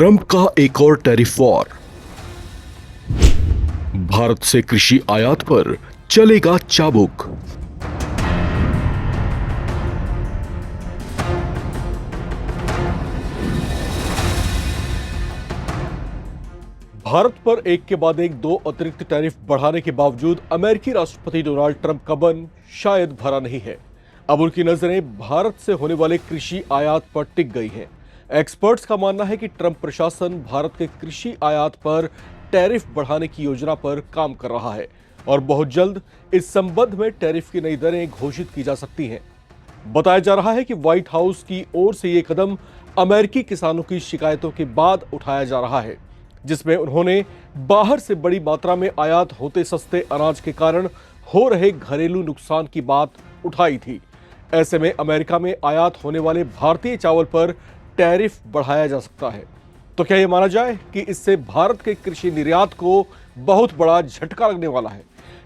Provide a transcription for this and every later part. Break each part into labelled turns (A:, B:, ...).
A: Trump का एक और टैरिफ वॉर। भारत से कृषि आयात पर चलेगा चाबुक। भारत पर एक के बाद एक दो अतिरिक्त टैरिफ बढ़ाने के बावजूद अमेरिकी राष्ट्रपति डोनाल्ड ट्रंप का मन शायद भरा नहीं है। अब उनकी नजरें भारत से होने वाले कृषि आयात पर टिक गई हैं। एक्सपर्ट्स का मानना है कि ट्रंप प्रशासन भारत के कृषि आयात पर टैरिफ बढ़ाने की योजना पर काम कर रहा है और बहुत जल्द इस संबंध में टैरिफ की नई दरें घोषित की जा सकती हैं। बताया जा रहा है कि व्हाइट हाउस की ओर से ये कदम अमेरिकी किसानों की शिकायतों के बाद उठाया जा रहा है, जिसमें उन्होंने बाहर से बड़ी मात्रा में आयात होते सस्ते अनाज के कारण हो रहे घरेलू नुकसान की बात उठाई थी। ऐसे में अमेरिका में आयात होने वाले भारतीय चावल पर टैरिफ बढ़ाया जा सकता है। तो क्या यह माना जाए कि इससे भारत के कृषि निर्यात को बहुत बड़ा झटका लगने वाला है?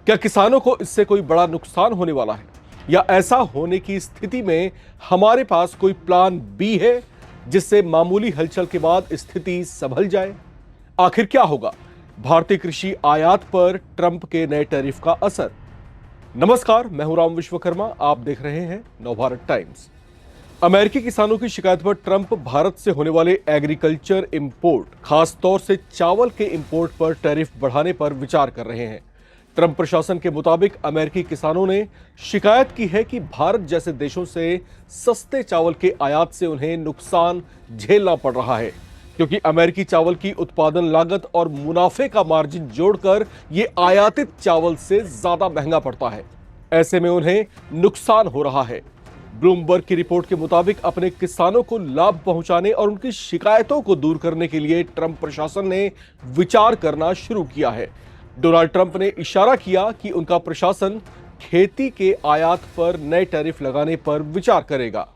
A: क्या किसानों को इससे कोई बड़ा नुकसान होने वाला है, या ऐसा होने की स्थिति में हमारे पास कोई प्लान बी है जिससे मामूली हलचल के बाद स्थिति संभल जाए? आखिर क्या होगा भारतीय कृषि आयात पर ट्रंप के नए टैरिफ का असर? नमस्कार, मैं हूं राम विश्वकर्मा, आप देख रहे हैं नवभारत टाइम्स। अमेरिकी किसानों की शिकायत पर ट्रंप भारत से होने वाले एग्रीकल्चर इंपोर्ट, खास तौर से चावल के इंपोर्ट पर टैरिफ बढ़ाने पर विचार कर रहे हैं। ट्रंप प्रशासन के मुताबिक अमेरिकी किसानों ने शिकायत की है कि भारत जैसे देशों से सस्ते चावल के आयात से उन्हें नुकसान झेलना पड़ रहा है, क्योंकि अमेरिकी चावल की उत्पादन लागत और मुनाफे का मार्जिन जोड़कर ये आयातित चावल से ज्यादा महंगा पड़ता है। ऐसे में उन्हें नुकसान हो रहा है। ब्लूमबर्ग की रिपोर्ट के मुताबिक अपने किसानों को लाभ पहुंचाने और उनकी शिकायतों को दूर करने के लिए ट्रंप प्रशासन ने विचार करना शुरू किया है। डोनाल्ड ट्रंप ने इशारा किया कि उनका प्रशासन खेती के आयात पर नए टैरिफ लगाने पर विचार करेगा।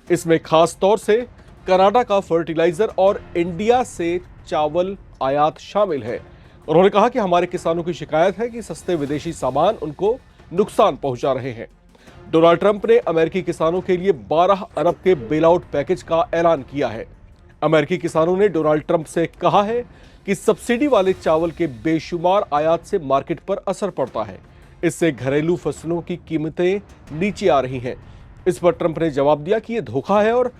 A: इसमें खास तौर से कनाडा का फर्टिलाइजर और इंडिया से चावल आयात शामिल है। उन्होंने कहा कि हमारे किसानों की शिकायत है कि सस्ते विदेशी सामान उनको नुकसान पहुंचा रहे हैं। डोनाल्ड ट्रंप ने अमेरिकी किसानों के लिए 12 अरब के बेलआउट पैकेज का ऐलान किया है। अमेरिकी किसानों ने डोनाल्ड ट्रंप से कहा है कि सब्सिडी वाले चावल के बेशुमार आयात से मार्केट पर असर पड़ता है। इससे घरेलू फसलों की कीमतें नीचे आ रही हैं। इस पर ट्रंप ने जवाब दिया कि यह धोखा है और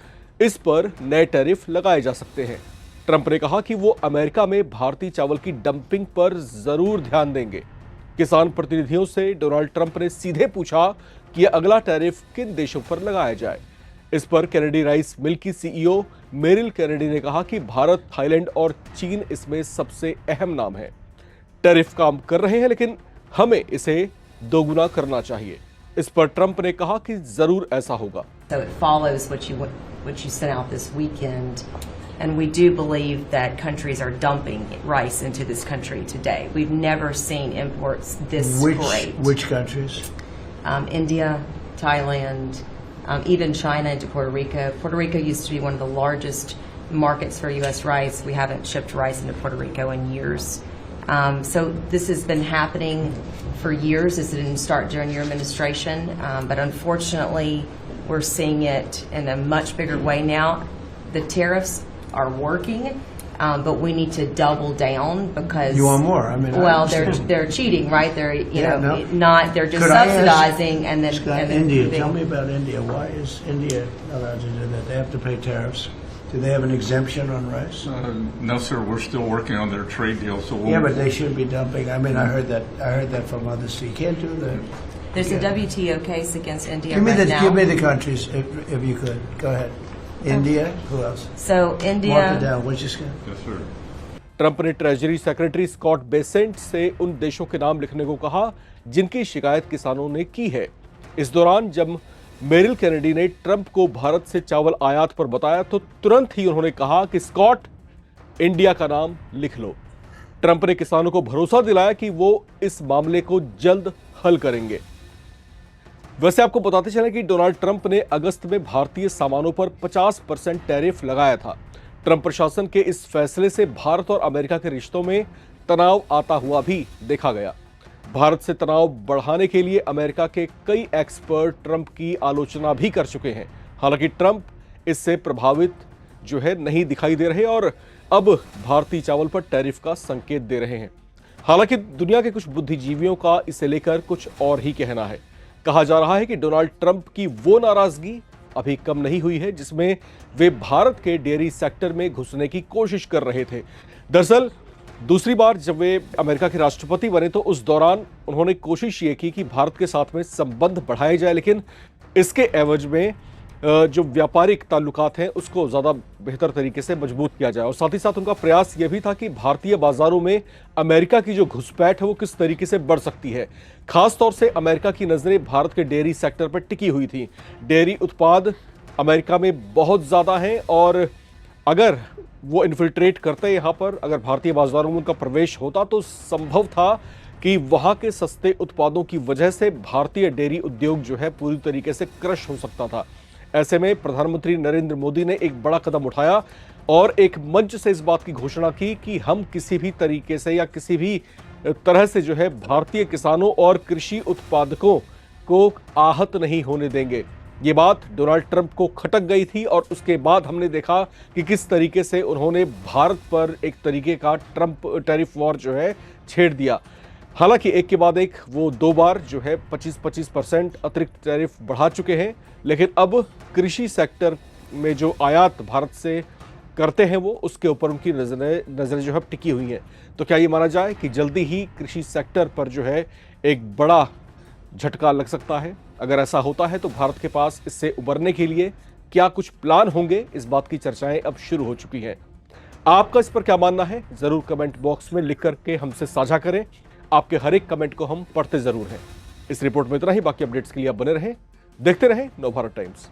A: इस पर नए टैरिफ लगाए जा सकते हैं। ट्रंप ने कहा कि वो अमेरिका में भारतीय चावल की डंपिंग पर जरूर ध्यान देंगे। किसान प्रतिनिधियों से डोनाल्ड ट्रंप ने सीधे पूछा कि यह अगला टैरिफ किन देशों पर लगाया जाए। इस पर कैनेडी राइस मिल की सीईओ मेरिल कैनेडी ने कहा कि भारत, थाईलैंड और चीन इसमें सबसे अहम नाम है। टैरिफ काम कर रहे हैं, लेकिन हमें इसे दोगुना करना चाहिए। इस पर ट्रंप ने कहा कि जरूर ऐसा होगा।
B: So it follows what you sent out this weekend, and we do believe that countries are dumping rice into this country today. We've never seen imports this great.
C: Which countries?
B: India, Thailand, even China into Puerto Rico. Puerto Rico used to be one of the largest markets for U.S. rice. We haven't shipped rice into Puerto Rico in years. So this has been happening for years. This didn't start during your administration, but unfortunately, we're seeing it in a much bigger way now. The tariffs are working, but we need to double down because
C: you want more. I mean,
B: well, they're cheating, right? They're not. They're just subsidizing and then.
C: Scott,
B: and then
C: India.
B: moving.
C: Tell me about India. Why is India allowed to do that? They have to pay tariffs. Do they have an exemption on rice?
D: No, sir. We're still working on their trade deal. So
C: Yeah, but they should be dumping. I mean, I heard that from others. So you can't do that.
B: There's a WTO case against India
C: Give me
B: right now.
C: Give me the countries if you could. Go ahead. India. Who else?
B: So India.
C: Mark it down. What'd you say?
D: yes, sir.
A: Trump ने treasury secretary Scott Bessent से उन देशों के नाम लिखने को कहा जिनकी शिकायत किसानों ने की है। इस दौरान जब मेरिल कैनेडी ने ट्रंप को भारत से चावल आयात पर बताया तो तुरंत ही उन्होंने कहा कि स्कॉट, इंडिया का नाम लिख लो। ट्रंप ने किसानों को भरोसा दिलाया कि वो इस मामले को जल्द हल करेंगे। वैसे आपको बताते चलें कि डोनाल्ड ट्रंप ने अगस्त में भारतीय सामानों पर 50% टैरिफ लगाया था। ट्रंप प्रशासन के इस फैसले से भारत और अमेरिका के रिश्तों में तनाव आता हुआ भी देखा गया। भारत से तनाव बढ़ाने के लिए अमेरिका के कई एक्सपर्ट ट्रंप की आलोचना भी कर चुके हैं। हालांकि ट्रंप इससे प्रभावित जो है नहीं दिखाई दे रहे और अब भारतीय चावल पर टैरिफ का संकेत दे रहे हैं। हालांकि दुनिया के कुछ बुद्धिजीवियों का इसे लेकर कुछ और ही कहना है। कहा जा रहा है कि डोनाल्ड ट्रंप की वो नाराजगी अभी कम नहीं हुई है जिसमें वे भारत के डेयरी सेक्टर में घुसने की कोशिश कर रहे थे। दरअसल दूसरी बार जब वे अमेरिका के राष्ट्रपति बने तो उस दौरान उन्होंने कोशिश ये की कि भारत के साथ में संबंध बढ़ाए जाए, लेकिन इसके एवज में जो व्यापारिक ताल्लुकात हैं उसको ज़्यादा बेहतर तरीके से मजबूत किया जाए। और साथ ही साथ उनका प्रयास ये भी था कि भारतीय बाजारों में अमेरिका की जो घुसपैठ है वो किस तरीके से बढ़ सकती है। खास तौर से अमेरिका की नज़रें भारत के डेयरी सेक्टर पर टिकी हुई थी। डेयरी उत्पाद अमेरिका में बहुत ज़्यादा हैं और अगर वो इन्फिल्ट्रेट करते यहाँ पर, अगर भारतीय बाजारों में उनका प्रवेश होता तो संभव था कि वहाँ के सस्ते उत्पादों की वजह से भारतीय डेयरी उद्योग जो है पूरी तरीके से क्रश हो सकता था। ऐसे में प्रधानमंत्री नरेंद्र मोदी ने एक बड़ा कदम उठाया और एक मंच से इस बात की घोषणा की कि हम किसी भी तरीके से या किसी भी तरह से जो है भारतीय किसानों और कृषि उत्पादकों को आहत नहीं होने देंगे। ये बात डोनाल्ड ट्रंप को खटक गई थी और उसके बाद हमने देखा कि किस तरीके से उन्होंने भारत पर एक तरीके का ट्रंप टैरिफ वॉर जो है छेड़ दिया। हालांकि एक के बाद एक वो 2 बार जो है 25% अतिरिक्त टैरिफ बढ़ा चुके हैं, लेकिन अब कृषि सेक्टर में जो आयात भारत से करते हैं वो उसके ऊपर उनकी नजरें जो है टिकी हुई हैं। तो क्या ये माना जाए कि जल्दी ही कृषि सेक्टर पर जो है एक बड़ा झटका लग सकता है? अगर ऐसा होता है तो भारत के पास इससे उबरने के लिए क्या कुछ प्लान होंगे, इस बात की चर्चाएं अब शुरू हो चुकी हैं। आपका इस पर क्या मानना है जरूर कमेंट बॉक्स में लिख करके हमसे साझा करें। आपके हर एक कमेंट को हम पढ़ते जरूर हैं। इस रिपोर्ट में इतना ही, बाकी अपडेट्स के लिए आप बने रहें, देखते रहें नवभारत टाइम्स।